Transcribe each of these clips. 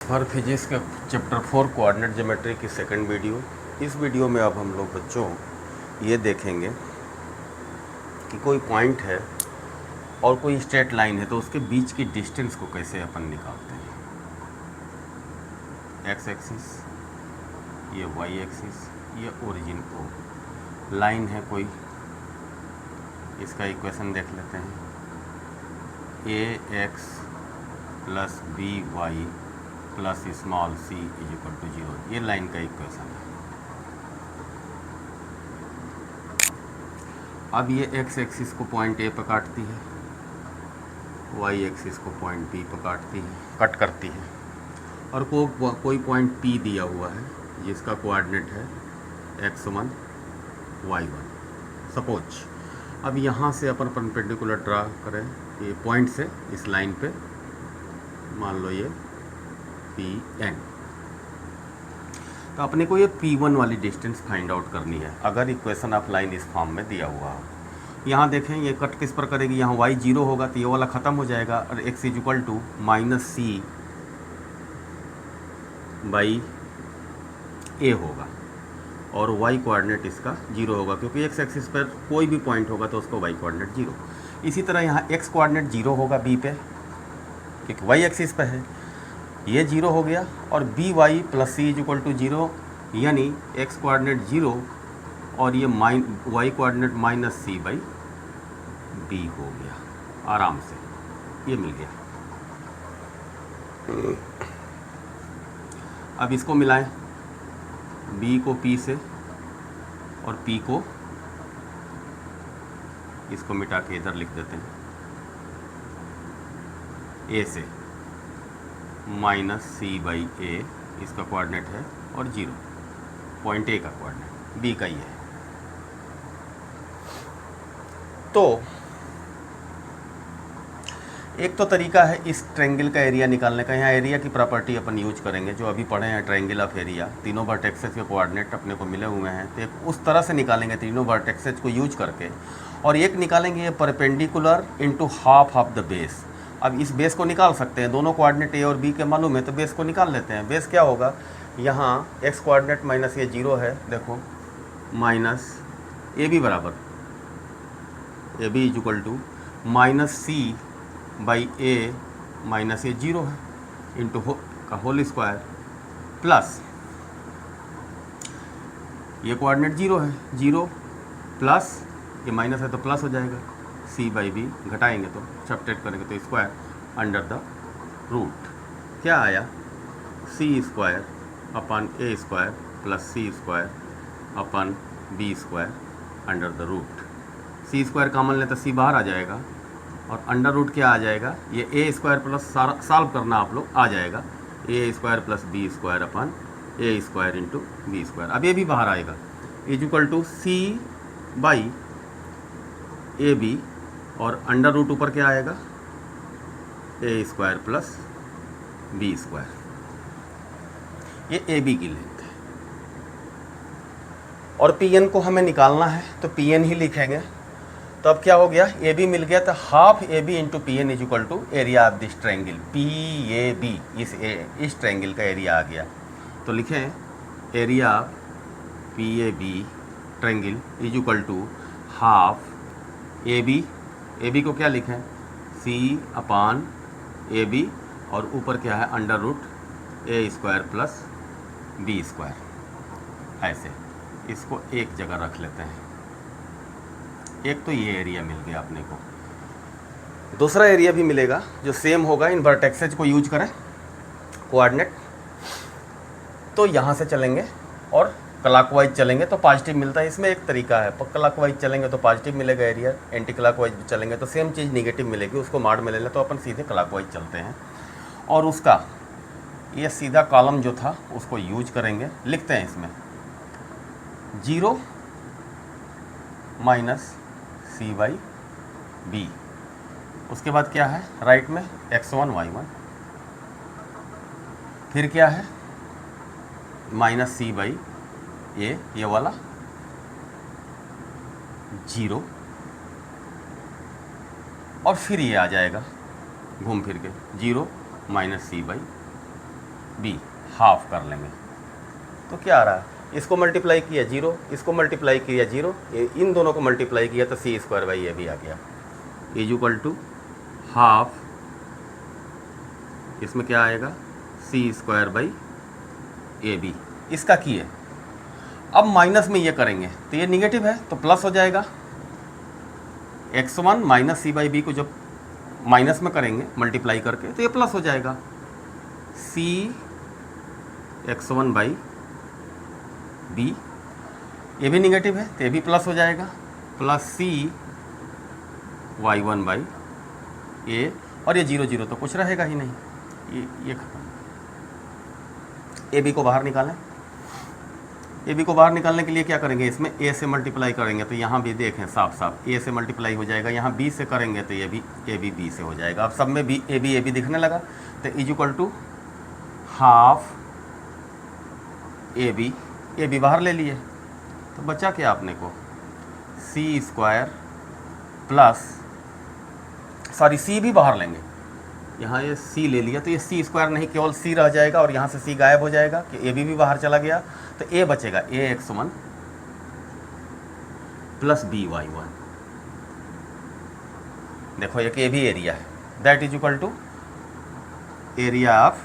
हर physics के chapter 4 coordinate geometry की second video. इस वीडियो में अब हम लोग बच्चों ये देखेंगे कि कोई पॉइंट है और कोई स्ट्रेट लाइन है तो उसके बीच की डिस्टेंस को कैसे अपन निकालते हैं। एक्स एक्सिस, ये वाई एक्सिस, ये ओरिजिन ओ लाइन है कोई, इसका इक्वेशन देख लेते हैं। A X plus B Y plus small C is equal to 0, ये लाइन का इक्वेशन है। अब ये एक्स एक्सिस को पॉइंट ए पर काटती है, वाई एक्सिस को पॉइंट बी पर काटती है, कट करती है, और कोई पॉइंट पी दिया हुआ है जिसका कोऑर्डिनेट है x1 y1 सपोज। अब यहाँ से अपन परपेंडिकुलर ड्रा करें ये पॉइंट से इस लाइन पे, मान लो ये Pn, तो अपने को ये P1 वाली डिस्टेंस फाइंड आउट करनी है अगर इक्वेशन ऑफ लाइन इस फॉर्म में दिया हुआ हो। यहाँ देखें ये कट किस पर करेगी, यहाँ y 0 होगा तो ये वाला ख़त्म हो जाएगा और x is equal to minus C by A होगा और y कोऑर्डिनेट इसका 0 होगा क्योंकि x एक्सिस पर कोई भी पॉइंट होगा तो उसको y कोऑर्डिनेट 0। इसी तरह यहाँ x कोऑर्डिनेट 0 होगा b पे क्योंकि y एक्सिस पे है, ये 0 हो गया, और B Y plus C is equal to 0, यानी x कोऑर्डिनेट 0 और ये y coordinate minus C by B हो गया। आराम से ये मिल गया। अब इसको मिलाएं, b को p से और p को, इसको मिटा के इधर लिख देते हैं, a से माइनस सी बाई ए इसका कोऑर्डिनेट है और 0 पॉइंट ए का कोऑर्डिनेट बी का ही है। तो एक तो तरीका है इस ट्रायंगल का एरिया निकालने का। यहाँ एरिया की प्रॉपर्टी अपन यूज करेंगे जो अभी पढ़े हैं, ट्रायंगल ऑफ एरिया। तीनों वर्टेक्सेस के कोऑर्डिनेट अपने को मिले हुए हैं तो एक उस तरह से निकालेंगे तीनों वर्टेक्सेस को यूज करके, और एक निकालेंगे ये perpendicular into half of the base. अब इस बेस को निकाल सकते हैं, दोनों कोऑर्डिनेट ए और बी के मालूम है तो बेस को निकाल लेते हैं। बेस क्या होगा, यहाँ एक्स कोऑर्डिनेट माइनस ये 0 है, देखो माइनस ए बी बराबर A B is equal to minus C by A minus ये 0 है इंटू का होल स्क्वायर प्लस ये कोऑर्डिनेट 0 है, 0 प्लस ये माइनस है तो प्लस हो जाएगा, सी बाई बी घटाएंगे तो सब्ट्रैक्ट करेंगे तो स्क्वायर अंडर द रूट क्या आया, सी स्क्वायर अपन A square plus C square अपन B square under the root. C square common ले तो सी बाहर आ जाएगा और अंडर रूट क्या आ जाएगा, ये ए स्क्वायर प्लस सॉल्व करना आप लोग आ जाएगा, A square plus B square अपन A square into B square. अब ये भी बाहर आएगा is equal to C by A B और अंडर रूट ऊपर क्या आएगा, A square plus B square. ये ए बी की लेंथ है और पी एन को हमें निकालना है तो पी एन ही लिखेंगे। तो अब क्या हो गया, ए बी मिल गया तो half A B into P N is equal to area of this triangle P A B. इस ट्रायंगल का एरिया आ गया तो लिखें area of P A B triangle is equal to half A B को क्या लिखें, सी अपान ए बी और ऊपर क्या है अंडर रूट ए स्क्वायर प्लस बी स्क्वायर। ऐसे इसको एक जगह रख लेते हैं। एक तो ये एरिया मिल गया अपने को, दूसरा एरिया भी मिलेगा जो सेम होगा, इन वर्टेक्सेज को यूज करें कोऑर्डिनेट। तो यहाँ से चलेंगे और क्लॉकवाइज चलेंगे तो पॉजिटिव मिलता है। इसमें एक तरीका है, क्लॉकवाइज चलेंगे तो पॉजिटिव मिलेगा एरिया, एंटी क्लॉकवाइज चलेंगे तो सेम चीज़ नेगेटिव मिलेगी, उसको मार्ड में ले लें। तो अपन सीधे क्लॉकवाइज चलते हैं और उसका ये सीधा कॉलम जो था उसको यूज करेंगे। लिखते हैं इसमें 0 माइनस सी बाई बी, उसके बाद क्या है राइट में x1 y1, फिर क्या है माइनस सी बाई ये वाला 0 और फिर ये आ जाएगा घूम फिर के 0 minus C by B, half कर लेंगे तो क्या आ रहा है, इसको मल्टीप्लाई किया 0, इसको मल्टीप्लाई किया 0, इन दोनों को मल्टीप्लाई किया तो सी स्क्वायर बाई ए बी आ गया, इज इक्वल टू हाफ, इसमें क्या आएगा सी स्क्वायर बाई ए बी, इसका किए। अब माइनस में ये करेंगे तो ये निगेटिव है तो प्लस हो जाएगा, x1 minus C by B को जब माइनस में करेंगे मल्टीप्लाई करके तो ये प्लस हो जाएगा, सी x1 बाई बी, ये भी निगेटिव है तो ये भी प्लस हो जाएगा, प्लस सी y1 बाई ए, और ये 0 0 तो कुछ रहेगा ही नहीं, ये खत्म। ए बी को बाहर निकालें, ए बी को बाहर निकालने के लिए क्या करेंगे, इसमें ए से मल्टीप्लाई करेंगे तो यहाँ भी देखें साफ साफ ए से मल्टीप्लाई हो जाएगा, यहाँ बी से करेंगे तो ये भी ए बी से हो जाएगा। अब सब में बी ए बी दिखने लगा तो is equal to half A B बाहर ले लिए तो बचा क्या आपने को, C square plus, sorry C भी बाहर लेंगे, यहाँ ये सी ले लिया तो ये सी स्क्वायर नहीं केवल सी रह जाएगा और यहाँ से सी गायब हो जाएगा कि ए बी बाहर चला गया तो ए बचेगा ए x1 प्लस बी y1, देखो एक ए भी एरिया है, that is equal to area of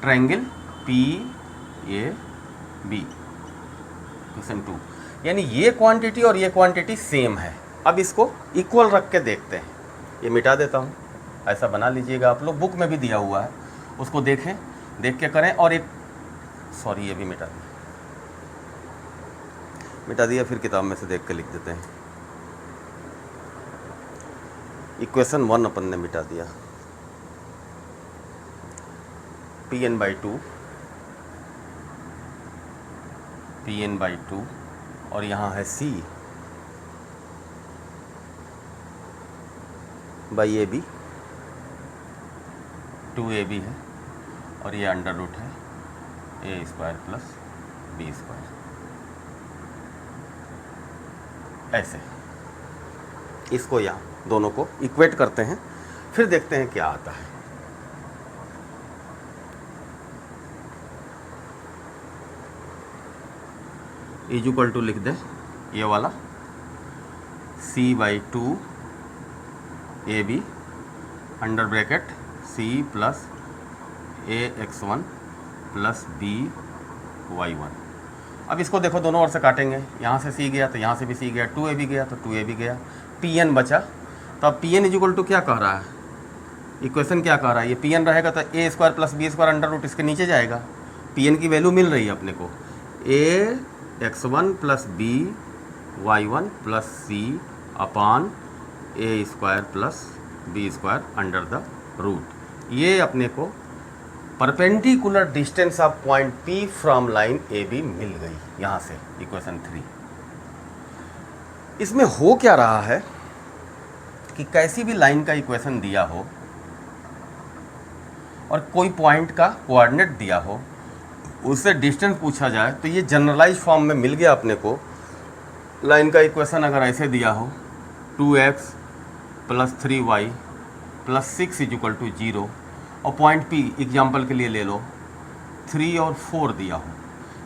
triangle P A B, question 2। यानी ये क्वांटिटी और ये क्वांटिटी सेम है। अब इसको इक्वल रख के देखते हैं, ये मिटा देता हूँ, ऐसा बना लीजिएगा आप लोग, बुक में भी दिया हुआ है, उसको देखें, देख के करें। और एक सॉरी ये भी मिटा दिया, फिर किताब में से देख के लिख देते हैं। इक्वेशन 1 अपन ने मिटा दिया, Pn/2 और यहाँ है C by A B, 2ab है और ये अंडर रूट है ए स्क्वायर प्लस बी स्क्वायर, ऐसे इसको यहाँ दोनों को इक्वेट करते हैं, फिर देखते हैं क्या आता है। इज इक्वल टू लिख दे ये वाला c/2 A be under bracket c plus ax1 plus by1। अब इसको देखो दोनों ओर से काटेंगे, यहाँ से c गया तो यहाँ से भी c गया, 2ab गया तो 2ab गया, pn बचा। तो अब pn इज इक्वल टू क्या कह रहा है, इक्वेशन क्या कह रहा है, ये pn रहेगा तो a square plus B square under root इसके नीचे जाएगा, pn की वैल्यू मिल रही है अपने को, ax1 plus by1 plus c upon A square plus B square under the root. ये अपने को perpendicular distance of point P from line AB मिल गई यहाँ से, इक्वेशन 3। इसमें हो क्या रहा है कि कैसी भी लाइन का इक्वेशन दिया हो और कोई पॉइंट का कोऑर्डिनेट दिया हो, उससे डिस्टेंस पूछा जाए तो ये जनरलाइज फॉर्म में मिल गया अपने को। लाइन का इक्वेशन अगर ऐसे दिया हो 2x plus 3y plus 6 is equal to 0 और पॉइंट P एग्जाम्पल के लिए ले लो 3 और 4 दिया हो,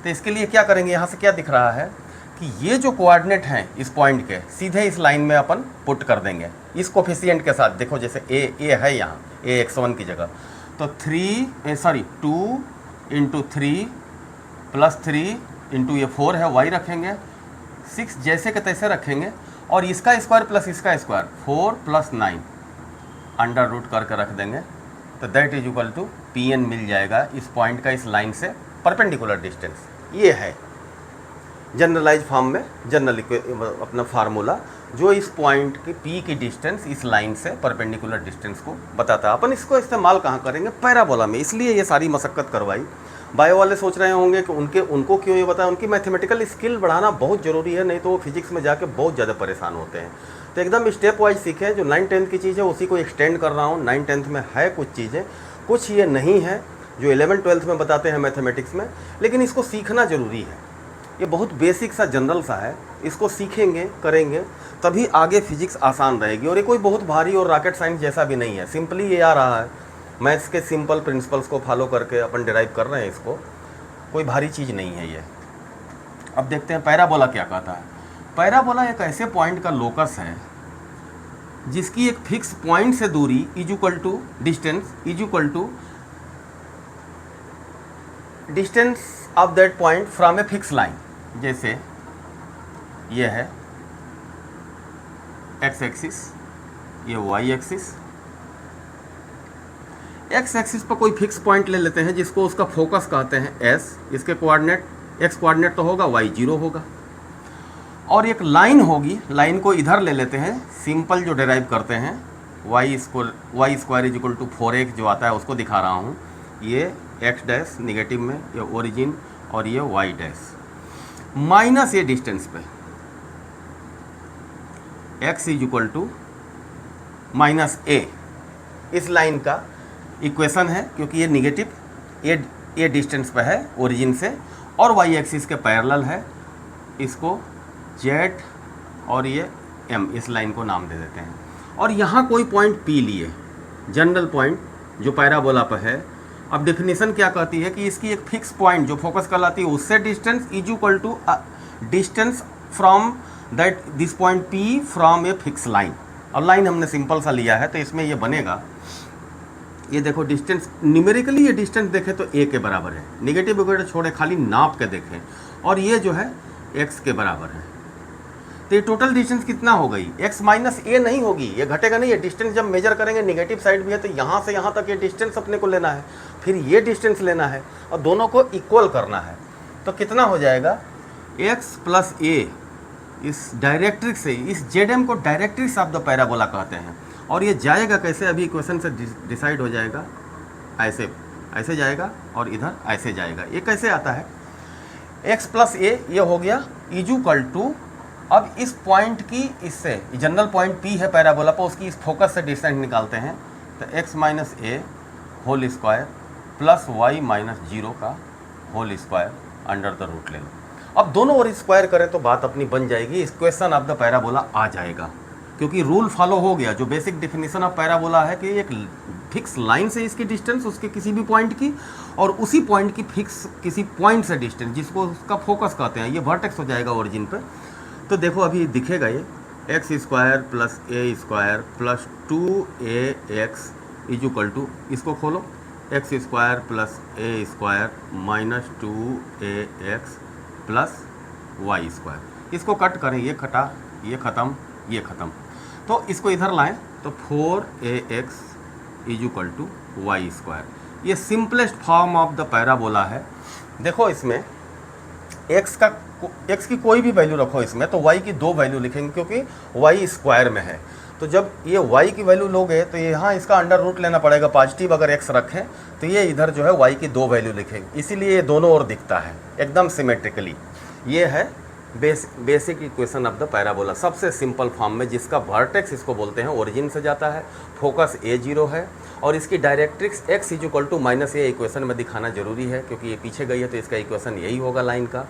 तो इसके लिए क्या करेंगे, यहाँ से क्या दिख रहा है कि ये जो कोऑर्डिनेट हैं इस पॉइंट के सीधे इस लाइन में अपन पुट कर देंगे इस कोफिशिएंट के साथ। देखो जैसे a है यहाँ ax1 की जगह, तो 2 इंटू 3 प्लस 3 इंटू ये 4 है y रखेंगे, 6 जैसे के तैसे रखेंगे और इसका स्क्वायर प्लस इसका स्क्वायर 4 प्लस 9 अंडर रूट करके रख देंगे, तो that is equal to Pn मिल जाएगा इस पॉइंट का इस लाइन से परपेंडिकुलर डिस्टेंस। ये है जनरलाइज फॉर्म में जनरल अपना फार्मूला जो इस पॉइंट की P की डिस्टेंस इस लाइन से परपेंडिकुलर डिस्टेंस को बताता है। अपन इसको इस्तेमाल कहाँ करेंगे, पैराबोला में, इसलिए ये सारी मशक्क़त करवाई। बायो वाले सोच रहे होंगे कि उनको क्यों ये बताया, उनकी मैथमेटिकल स्किल बढ़ाना बहुत ज़रूरी है, नहीं तो वो फिजिक्स में जाके बहुत ज़्यादा परेशान होते हैं। तो एकदम स्टेप वाइज सीखें, जो 9th-10th की चीज़ है उसी को एक्सटेंड कर रहा हूँ। 9th-10th में है कुछ चीज़ें, कुछ ये नहीं है जो 11th-12th में बताते हैं मैथमेटिक्स में, लेकिन इसको सीखना ज़रूरी है। ये बहुत बेसिक सा जनरल सा है, इसको सीखेंगे करेंगे तभी आगे फिजिक्स आसान रहेगी। और ये कोई बहुत भारी और रॉकेट साइंस जैसा भी नहीं है, सिंपली ये आ रहा है मैथ्स के सिंपल प्रिंसिपल्स को फॉलो करके अपन डिराइव कर रहे हैं इसको, कोई भारी चीज़ नहीं है ये। अब देखते हैं पैराबोला क्या कहता है। पैराबोला एक ऐसे पॉइंट का लोकस है जिसकी एक फिक्स पॉइंट से दूरी is equal to distance of that point from a fix line. जैसे ये है एक्स एक्सिस, ये वाई एक्सिस। एक्स एक्सिस पर कोई फिक्स पॉइंट ले लेते हैं जिसको उसका फोकस कहते हैं एस। इसके कोऑर्डिनेट एक्स कोऑर्डिनेट तो होगा, वाई 0 होगा। और एक लाइन होगी, लाइन को इधर ले लेते हैं, सिंपल जो डिराइव करते हैं Y square is equal to 4x जो आता है उसको दिखा रहा हूँ। ये एक्स डैश निगेटिव में, ये ओरिजिन, और ये वाई डैश माइनस ये डिस्टेंस पे x is equal to minus A. इस लाइन का इक्वेशन है क्योंकि ये निगेटिव, ये डिस्टेंस पे है ओरिजिन से और वाई एक्सिस के पैरेलल है। इसको z और ये m, इस लाइन को नाम दे देते हैं। और यहाँ कोई पॉइंट P लिए, जनरल पॉइंट जो पैराबोला पर है। अब डेफिनेशन क्या कहती है कि इसकी एक फिक्स पॉइंट जो फोकस कहलाती है उससे distance is equal to distance from that this point P from a fix line. और लाइन हमने सिंपल सा लिया है तो इसमें ये बनेगा, ये देखो डिस्टेंस न्यूमेरिकली ये डिस्टेंस देखें तो a के बराबर है, निगेटिव वगैरह छोड़े खाली नाप के देखें, और ये जो है x के बराबर है। तो ये टोटल डिस्टेंस कितना हो गई, x माइनस ए नहीं होगी, ये घटेगा नहीं। ये डिस्टेंस जब मेजर करेंगे निगेटिव साइड भी है तो यहाँ से यहाँ तक ये डिस्टेंस अपने को लेना है, फिर ये डिस्टेंस लेना है और दोनों को इक्वल करना है। तो कितना हो जाएगा, x प्लस ए इस डायरेक्ट्रिक्स से, इस जेड को डायरेक्ट्रिक्स ऑफ द पैराबोला कहते हैं। और ये जाएगा कैसे, अभी इक्वेशन से डिसाइड हो जाएगा। ऐसे जाएगा और इधर ऐसे जाएगा। ये कैसे आता है, x प्लस ए ये हो गया इज इक्वल टू, अब इस पॉइंट की इससे जनरल पॉइंट P है पैराबोला पर, उसकी इस फोकस से डिस्टेंस निकालते हैं तो x minus A whole square plus Y minus 0 का whole square under the root ले लो। अब दोनों ओर स्क्वायर करें तो बात अपनी बन जाएगी, इक्वेशन ऑफ द पैराबोला आ जाएगा। क्योंकि रूल फॉलो हो गया, जो बेसिक डेफिनेशन ऑफ पैराबोला है कि एक फिक्स लाइन से इसकी डिस्टेंस उसके किसी भी पॉइंट की, और उसी पॉइंट की फिक्स किसी पॉइंट से डिस्टेंस जिसको उसका फोकस कहते हैं, ये वर्टेक्स हो जाएगा ओरिजिन पे। तो देखो अभी दिखेगा ये X square plus A square plus 2ax is equal to, इसको खोलो, X square plus A square minus 2ax plus Y square. इसको कट करें, ये कटा, ये ख़त्म, ये ख़त्म, तो इसको इधर लाएं तो 4ax is equal to Y square. ये simplest form of the parabola है। देखो इसमें x की कोई भी वैल्यू रखो इसमें तो y की 2 वैल्यू लिखेंगे क्योंकि y स्क्वायर में है। तो जब ये y की वैल्यू लोगे तो यहाँ इसका अंडर रूट लेना पड़ेगा, पॉजिटिव अगर x रखें तो ये इधर जो है y की 2 वैल्यू लिखेंगे, इसीलिए ये दोनों ओर दिखता है एकदम सिमेट्रिकली। ये है basic equation of the parabola, सबसे सिंपल फॉर्म में, जिसका वर्टेक्स इसको बोलते हैं ओरिजिन से जाता है, फोकस a0 है और इसकी directrix x is equal to minus A equation में दिखाना जरूरी है क्योंकि ये पीछे गई है तो इसका इक्वेशन यही होगा लाइन का।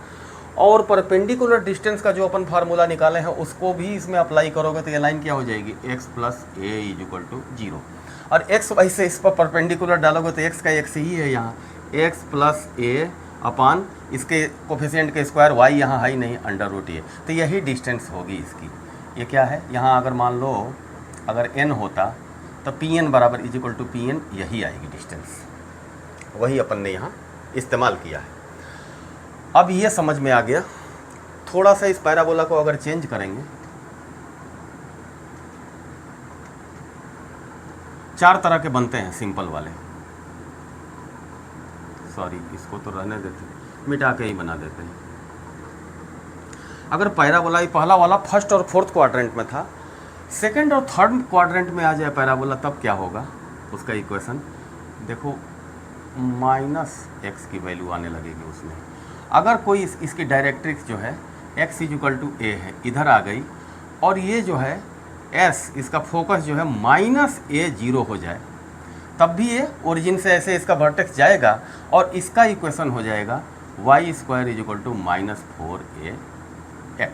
और परपेंडिकुलर डिस्टेंस का जो अपन फार्मूला निकाले हैं उसको भी इसमें अप्लाई करोगे तो ये लाइन क्या हो जाएगी, x plus A is equal to 0। और x वाई से इस पर परपेंडिकुलर डालोगे तो x का x ही है यहाँ, x प्लस ए अपान इसके कोफिशिएंट के स्क्वायर, y यहाँ है ही नहीं, अंडर रूट ये, तो यही डिस्टेंस होगी इसकी। ये क्या है, यहाँ अगर मान लो अगर n होता तो Pn बराबर इज इक्वल टू Pn, यही आएगी डिस्टेंस, वही अपन ने यहाँ इस्तेमाल किया है। अब ये समझ में आ गया। थोड़ा सा इस पैराबोला को अगर चेंज करेंगे, 4 तरह के बनते हैं सिंपल वाले, सॉरी इसको तो रहने देते हैं, मिटा के ही बना देते हैं। अगर पैराबोला ये पहला वाला फर्स्ट और फोर्थ क्वाड्रेंट में था, सेकंड और थर्ड क्वाड्रेंट में आ जाए पैराबोला, तब क्या होगा उसका इक्वेशन देखो, माइनस एक्स की वैल्यू आने लगेगी उसमें। अगर कोई इसकी डायरेक्ट्रिक्स जो है x इज इक्वल टू ए है, इधर आ गई, और ये जो है s इसका फोकस जो है माइनस a0 हो जाए, तब भी ये ओरिजिन से ऐसे इसका वर्टेक्स जाएगा और इसका इक्वेशन हो जाएगा y square is equal to minus 4ax।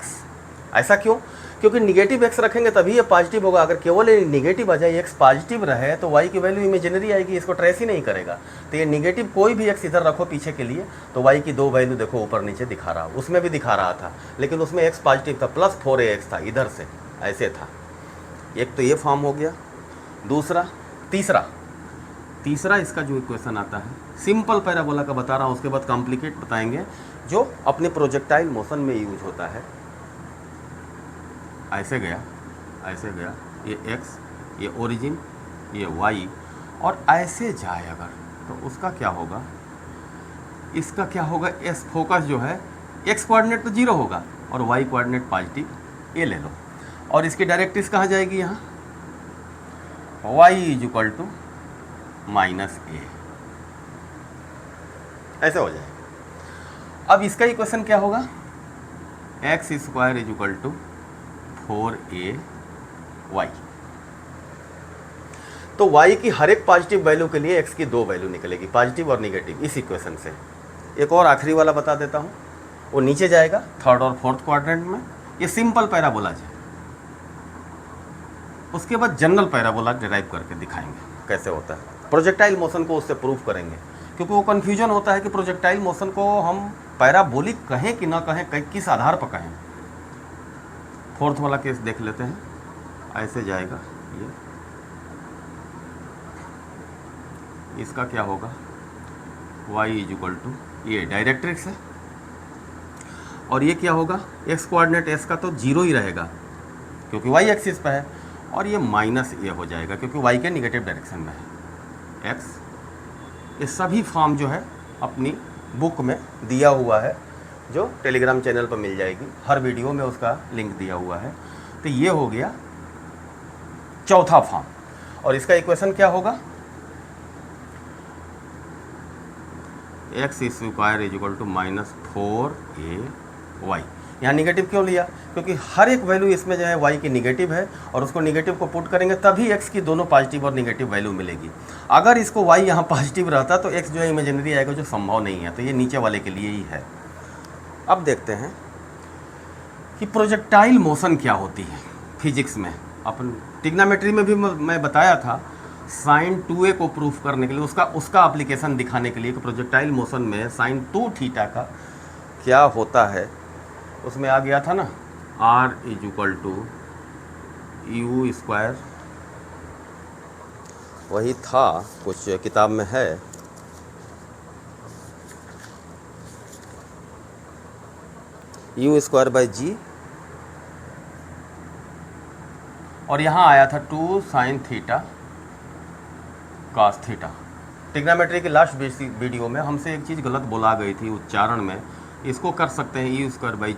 ऐसा क्यों? क्योंकि निगेटिव एक्स रखेंगे तभी ये पॉजिटिव होगा। अगर केवल ये निगेटिव आ जाए, एक्स पॉजिटिव रहे तो वाई की वैल्यू इमेजिनरी आएगी, इसको ट्रेस ही नहीं करेगा। तो ये निगेटिव कोई भी एक्स इधर रखो पीछे के लिए तो वाई की 2 वैल्यू देखो ऊपर नीचे दिखा रहा, उसमें भी दिखा रहा था, लेकिन उसमें एक्स पॉजिटिव था, प्लस 4ax था इधर से, ऐसे था। एक तो ये फॉर्म हो गया। दूसरा, तीसरा इसका जो इक्वेशन आता है, सिंपल पैराबोला का बता रहा हूँ, उसके बाद कॉम्प्लिकेट बताएंगे, जो अपने प्रोजेक्टाइल मोशन में यूज होता है। ऐसे गया, ये x, ये ओरिजिन, ये y, और ऐसे जाए अगर तो उसका क्या होगा, इसका क्या होगा, एस फोकस जो है, x कोऑर्डिनेट तो 0 होगा और y कोऑर्डिनेट पॉजिटिव, ये ले लो। और इसकी डायरेक्ट्रिक्स कहाँ जाएगी, यहाँ y इक्वल टू -a, ऐसे हो जाएगा। अब इसका इक्वेशन क्या होगा, x square equal to 4ay। तो y की हर एक पॉजिटिव वैल्यू के लिए x की 2 वैल्यू निकलेगी, पॉजिटिव और निगेटिव, इस इक्वेशन से। एक और आखिरी वाला बता देता हूँ, वो नीचे जाएगा 3rd और 4th क्वाड्रेंट में। ये सिंपल पैराबोला है। उसके बाद जनरल पैराबोला डिराइव करके दिखाएंगे कैसे होता है। प्रोजेक्टाइल मोशन को उससे प्रूफ करेंगे, क्योंकि वो कन्फ्यूजन होता है कि प्रोजेक्टाइल मोशन को हम पैराबोलिक कहें कि ना कहें, किस आधार पर कहें। 4th वाला केस देख लेते हैं। ऐसे जाएगा ये, इसका क्या होगा, y इक्वल टू, ये डायरेक्ट्रिक्स है, और ये क्या होगा, x कोऑर्डिनेट s का तो 0 ही रहेगा क्योंकि y एक्सिस पे है, और ये -a हो जाएगा क्योंकि y के निगेटिव डायरेक्शन में है x। ये सभी फॉर्म जो है अपनी बुक में दिया हुआ है, जो टेलीग्राम चैनल पर मिल जाएगी, हर वीडियो में उसका लिंक दिया हुआ है। तो ये हो गया चौथा फॉर्म, और इसका इक्वेशन क्या होगा, x square equal to -4ay। यहाँ निगेटिव क्यों लिया, क्योंकि हर एक वैल्यू इसमें जो है y की निगेटिव है, और उसको निगेटिव को पुट करेंगे तभी x की दोनों पॉजिटिव और निगेटिव वैल्यू मिलेगी। अगर इसको y यहाँ पॉजिटिव रहता तो x जो है इमेजिनरी आएगा, जो संभव नहीं है। तो ये नीचे वाले के लिए ही है। अब देखते हैं कि प्रोजेक्टाइल मोशन क्या होती है फिजिक्स में। अपन ट्रिग्नोमेट्री में भी मैं बताया था, sin 2a को प्रूफ करने के लिए, उसका एप्लीकेशन दिखाने के लिए कि प्रोजेक्टाइल मोशन में sin 2 थीटा का क्या होता है। उसमें आ गया था ना, r equal to u square, वही था कुछ किताब में है, u स्क्वायर बाई जी, और यहाँ आया था 2 sin theta cos theta. Trigonometry के लास्ट वीडियो में हमसे एक चीज़ गलत बोला गई थी उच्चारण में, इसको कर सकते हैं u square by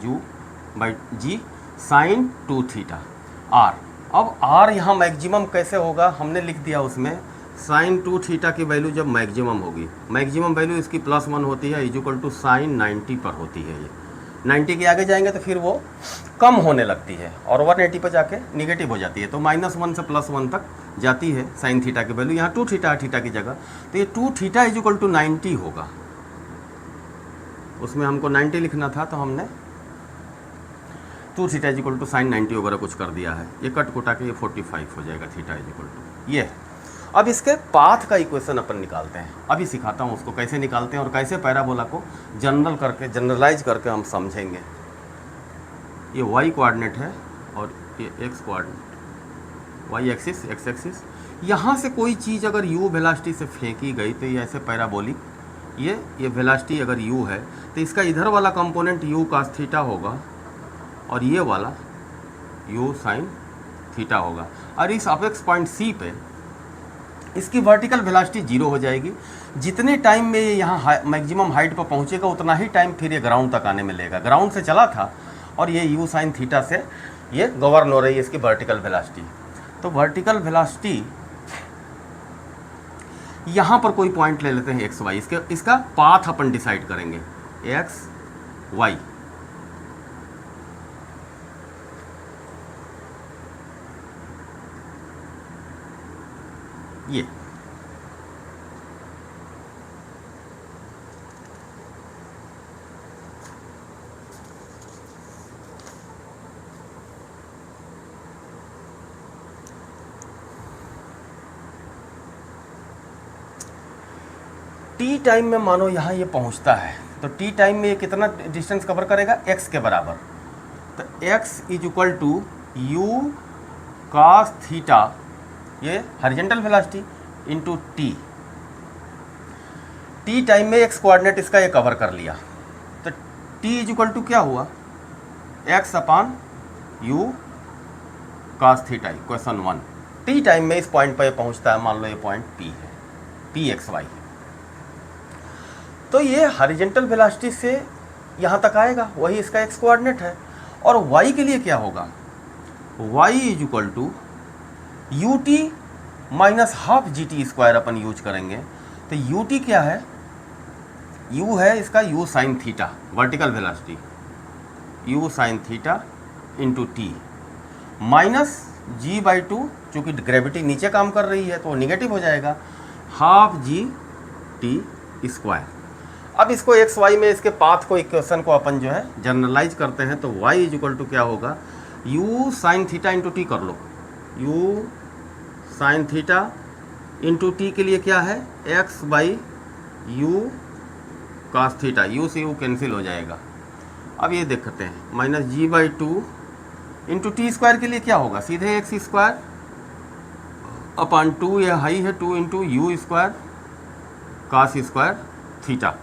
G sine 2 theta r। अब r यहाँ मैक्सिमम कैसे होगा, हमने लिख दिया उसमें, साइन 2 थीटा की वैल्यू जब मैक्सिमम होगी, मैक्सिमम वैल्यू इसकी +1 होती है, इक्वल टू साइन 90 पर होती है। ये 90 के आगे जाएंगे तो फिर वो कम होने लगती है और 180 पर जाके निगेटिव हो जाती है। तो -1 से +1 तक जाती है साइन थीटा की वैल्यू। यहाँ 2 थीटा थीटा की जगह, तो ये 2 थीटा इक्वल टू 90 होगा। उसमें हमको 90 लिखना था तो हमने 2 थीटा इक्वल टू साइन 90 वगैरह कुछ कर दिया है। ये कट कुटा के ये 45 हो जाएगा थीटा इक्वल टू ये। अब इसके पाथ का इक्वेशन अपन निकालते हैं, अभी सिखाता हूँ उसको कैसे निकालते हैं और कैसे पैराबोला को जनरलाइज करके हम समझेंगे। ये y कोऑर्डिनेट है और ये x coordinate, y axis x axis. यहाँ से कोई चीज़ अगर u वेलोसिटी से फेंकी गई तो ये ऐसे पैराबोलिक, ये वेलोसिटी अगर u है तो इसका इधर वाला कंपोनेंट u cos थीटा होगा और ये वाला u sin थीटा होगा। और इस अपेक्स पॉइंट C पे इसकी वर्टिकल वेलोसिटी 0 हो जाएगी। जितने टाइम में ये यहाँ मैक्सिमम हाइट पर पहुँचेगा उतना ही टाइम फिर ये ग्राउंड तक आने में लेगा। ग्राउंड से चला था और ये u sin थीटा से ये गवर्न हो रही है इसकी वर्टिकल वेलोसिटी। तो वर्टिकल वेलोसिटी यहाँ पर कोई पॉइंट ले लेते हैं x y, इसका पाथ अपन डिसाइड करेंगे x y। ये टी टाइम में मानो यहाँ ये पहुँचता है, तो टी टाइम में ये कितना डिस्टेंस कवर करेगा, एक्स के बराबर। तो X is equal to U cos theta, ये horizontal velocity, into T. T time में एक्स कोऑर्डिनेट इसका ये कवर कर लिया, तो टी इज इक्वल टू क्या हुआ, x upon you cos theta, equation 1। T time में इस पॉइंट पर पहुंचता है, मान लो ये पॉइंट पी है, पी एक्स वाई। तो ये हॉरिजॉन्टल वेलोसिटी से यहाँ तक आएगा, वही इसका एक्स कोऑर्डिनेट है। और वाई के लिए क्या होगा, Y is equal to U T minus half G T square अपन यूज करेंगे। तो यू टी क्या है, यू है इसका U sine theta, vertical velocity, U sine theta into T, minus G by two, चूँकि ग्रेविटी नीचे काम कर रही है तो वो निगेटिव हो जाएगा, हाफ जी टी स्क्वायर। अब इसको एक्स वाई में इसके पाथ को, इक्वेशन को अपन जो है जनरलाइज करते हैं, तो वाई इज इक्वल टू क्या होगा, U sine theta into T कर लो, U sine theta into T के लिए क्या है, X by U cos theta, U से यू कैंसिल हो जाएगा। अब ये देखते हैं, minus G by two into T square के लिए क्या होगा, सीधे एक्स स्क्वायर अपान टू, ये हाई है, two into U square cos square theta.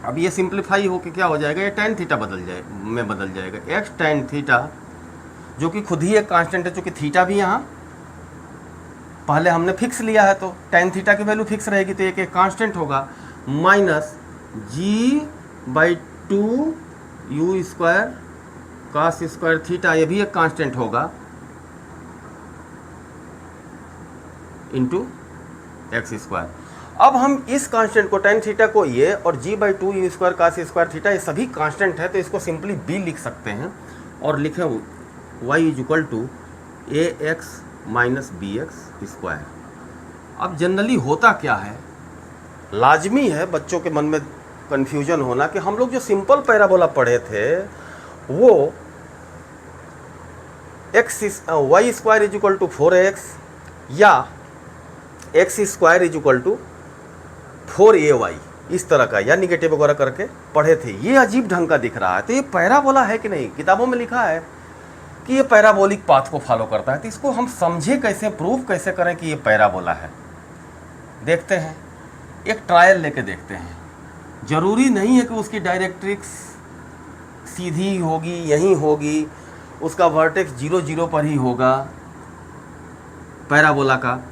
अब ये सिंप्लीफाई होके क्या हो जाएगा, ये टेन थीटा बदल जाएगा, एक्स टेन थीटा, जो कि खुद ही एक कांस्टेंट है, चूँकि थीटा भी यहाँ पहले हमने फिक्स लिया है, तो टेन थीटा की वैल्यू फिक्स रहेगी, तो एक कांस्टेंट होगा, minus G by two U square cos square theta, ये भी एक कांस्टेंट होगा, इंटू एक्स स्क्वायर। अब हम इस कांस्टेंट को, टेन थीटा को, ये और G by two U square cos square theta, ये सभी कांस्टेंट है, तो इसको सिंपली बी लिख सकते हैं और लिखें Y is equal to A X minus B X square. अब जनरली होता क्या है, लाजमी है बच्चों के मन में कन्फ्यूजन होना कि हम लोग जो सिंपल पैराबोला पढ़े थे वो X Y square is equal to 4x या X square is equal to 4ay, इस तरह का, या निगेटिव वगैरह करके पढ़े थे। ये अजीब ढंग का दिख रहा है, तो ये पैराबोला है कि नहीं, किताबों में लिखा है कि ये पैराबोलिक पाथ को फॉलो करता है, तो इसको हम समझे कैसे, प्रूव कैसे करें कि ये पैराबोला है। देखते हैं, एक ट्रायल लेके देखते हैं। ज़रूरी नहीं है कि उसकी डायरेक्ट्रिक्स सीधी होगी, यहीं होगी, उसका वर्टेक्स 0 0 पर ही होगा पैराबोला का।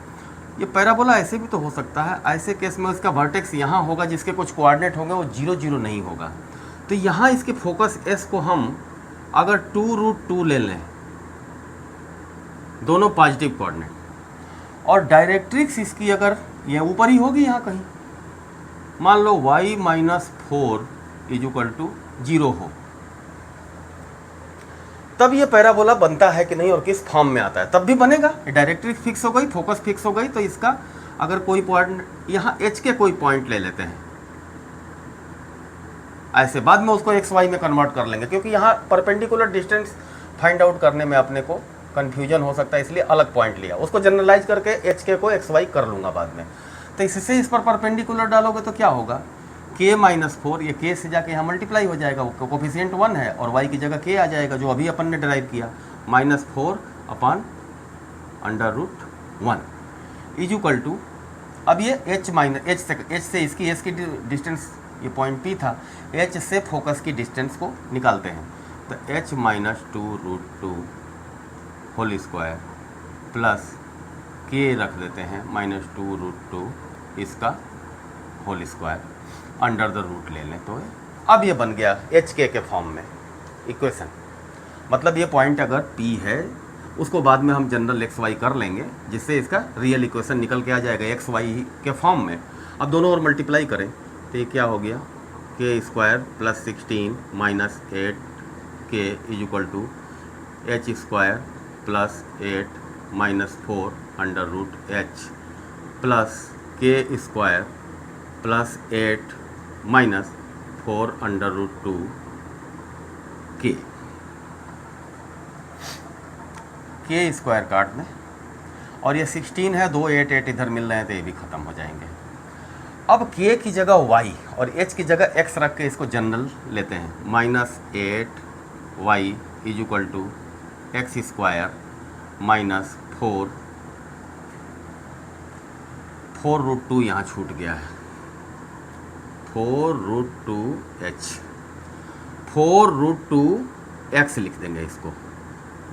ये पैराबोला ऐसे भी तो हो सकता है, ऐसे केस में उसका वर्टेक्स यहाँ होगा जिसके कुछ कोऑर्डिनेट होंगे, वो 0 0 नहीं होगा। तो यहाँ इसके फोकस एस को हम अगर 2√2 ले लें, दोनों पॉजिटिव कोऑर्डिनेट, और डायरेक्ट्रिक्स इसकी अगर ये ऊपर ही होगी यहाँ कहीं, मान लो y minus 4 is equal to 0 हो, तब ये पैराबोला बनता है कि नहीं और किस फॉर्म में आता है, तब भी बनेगा। डायरेक्ट्रिक्स फिक्स हो गई, फोकस फिक्स हो गई, तो इसका अगर कोई पॉइंट यहाँ h के कोई पॉइंट ले लेते हैं, ऐसे बाद में उसको एक्स वाई में कन्वर्ट कर लेंगे, क्योंकि यहाँ परपेंडिकुलर डिस्टेंस फाइंड आउट करने में अपने को कन्फ्यूजन हो सकता है, इसलिए अलग पॉइंट लिया, उसको जनरलाइज करके एच के को एक्स वाई कर लूँगा बाद में। तो इससे इस पर परपेंडिकुलर डालोगे तो क्या होगा, k माइनस 4, ये k से जाके यहाँ मल्टीप्लाई हो जाएगा, वो कोफिशिएंट 1 है और y की जगह k आ जाएगा, जो अभी अपन ने डिराइव किया, minus 4 upon √1 is equal to, अब ये h माइनस h से इसकी h की डिस्टेंस, ये पॉइंट P था, h से फोकस की डिस्टेंस को निकालते हैं, तो h minus 2√2 whole square plus k रख देते हैं माइनस 2√2 इसका whole square, under the root ले लें, तो अब ये बन गया एच के फॉर्म में इक्वेशन। मतलब ये पॉइंट अगर P है, उसको बाद में हम जनरल एक्स वाई कर लेंगे, जिससे इसका रियल इक्वेशन निकल के आ जाएगा एक्स वाई के फॉर्म में। अब दोनों और मल्टीप्लाई करें तो ये क्या हो गया, k square plus 16 minus 8k is equal to H square plus 8 minus 4 under root h plus k square plus 8 minus 4 under root 2 के स्क्वायर काट दें, और ये 16 है, 2 8 8 इधर मिल रहे हैं तो ये भी ख़त्म हो जाएंगे। अब k की जगह y और h की जगह x रख के इसको जनरल लेते हैं। -8y is equal to X square minus 4√2 यहाँ छूट गया है, 4√2h, 4√2x लिख देंगे इसको,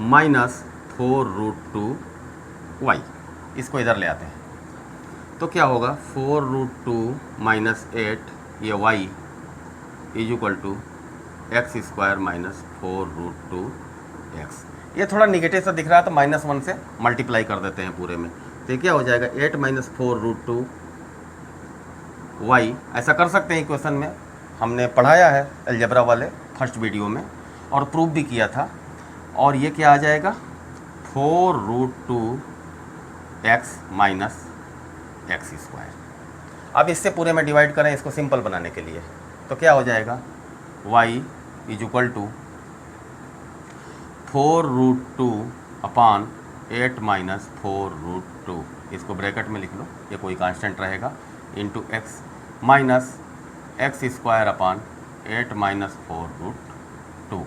माइनस 4√2y, इसको इधर ले आते हैं तो क्या होगा 4√2 माइनस 8 ये y is equal to X square minus 4√2x। ये थोड़ा निगेटिव सा दिख रहा है तो -1 से मल्टीप्लाई कर देते हैं पूरे में, तो क्या हो जाएगा 8 माइनस 4√2y। ऐसा कर सकते हैं इक्वेशन में, हमने पढ़ाया है अलजेब्रा वाले फर्स्ट वीडियो में और प्रूफ भी किया था। और ये क्या आ जाएगा 4√2x माइनस एक्स स्क्वायर। अब इससे पूरे में डिवाइड करें इसको सिंपल बनाने के लिए, तो क्या हो जाएगा y is equal to 4√2 upon 8 minus 4√2, इसको ब्रैकेट में लिख लो, ये कोई कांस्टेंट रहेगा, into x minus X square अपान 8 माइनस 4√2।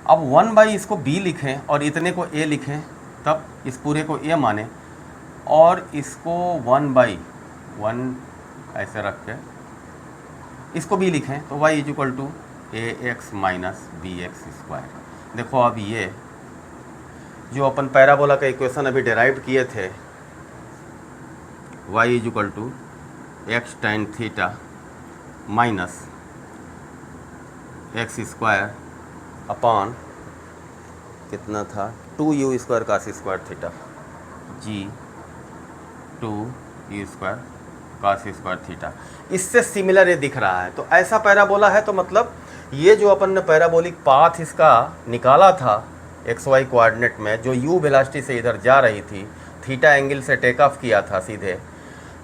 अब 1/, इसको b लिखें और इतने को a लिखें, तब इस पूरे को a माने और इसको 1/1 ऐसे रख के इसको b लिखें तो y is equal to ax minus bx square. देखो अब ये जो अपन पैराबोला का इक्वेशन अभी डेराइव किए थे, y is equal to X tan theta minus X square upon कितना था 2u square cos square theta, G 2u square cos square theta, इससे सिमिलर ये दिख रहा है। तो ऐसा पैराबोला है, तो मतलब ये जो अपन ने पैराबोलिक पाथ इसका निकाला था xy कोऑर्डिनेट में, जो u वेलोसिटी से इधर जा रही थी, थीटा एंगल से टेक ऑफ किया था सीधे,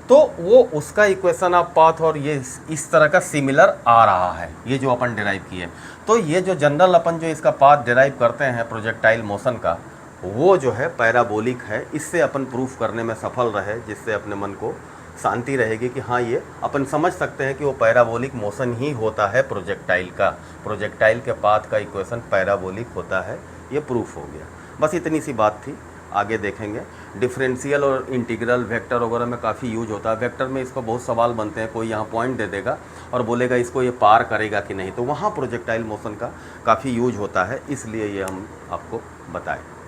तो वो उसका इक्वेशन ऑफ पाथ और ये इस तरह का सिमिलर आ रहा है, ये जो अपन डिराइव किए। तो ये जो जनरल अपन जो इसका पाथ डिराइव करते हैं प्रोजेक्टाइल मोशन का, वो जो है पैराबोलिक है। इससे अपन प्रूफ करने में सफल रहे, जिससे अपने मन को शांति रहेगी कि हाँ ये अपन समझ सकते हैं कि वो पैराबोलिक मोशन ही होता है प्रोजेक्टाइल का, प्रोजेक्टाइल के पाथ का इक्वेशन पैराबोलिक होता है, ये प्रूफ हो गया। बस इतनी सी बात थी, आगे देखेंगे। डिफरेंशियल और इंटीग्रल वेक्टर वगैरह में काफ़ी यूज होता है। वेक्टर में इसको बहुत सवाल बनते हैं, कोई यहाँ पॉइंट दे देगा और बोलेगा इसको ये पार करेगा कि नहीं, तो वहाँ प्रोजेक्टाइल मोशन का काफ़ी यूज होता है, इसलिए ये हम आपको बताएं।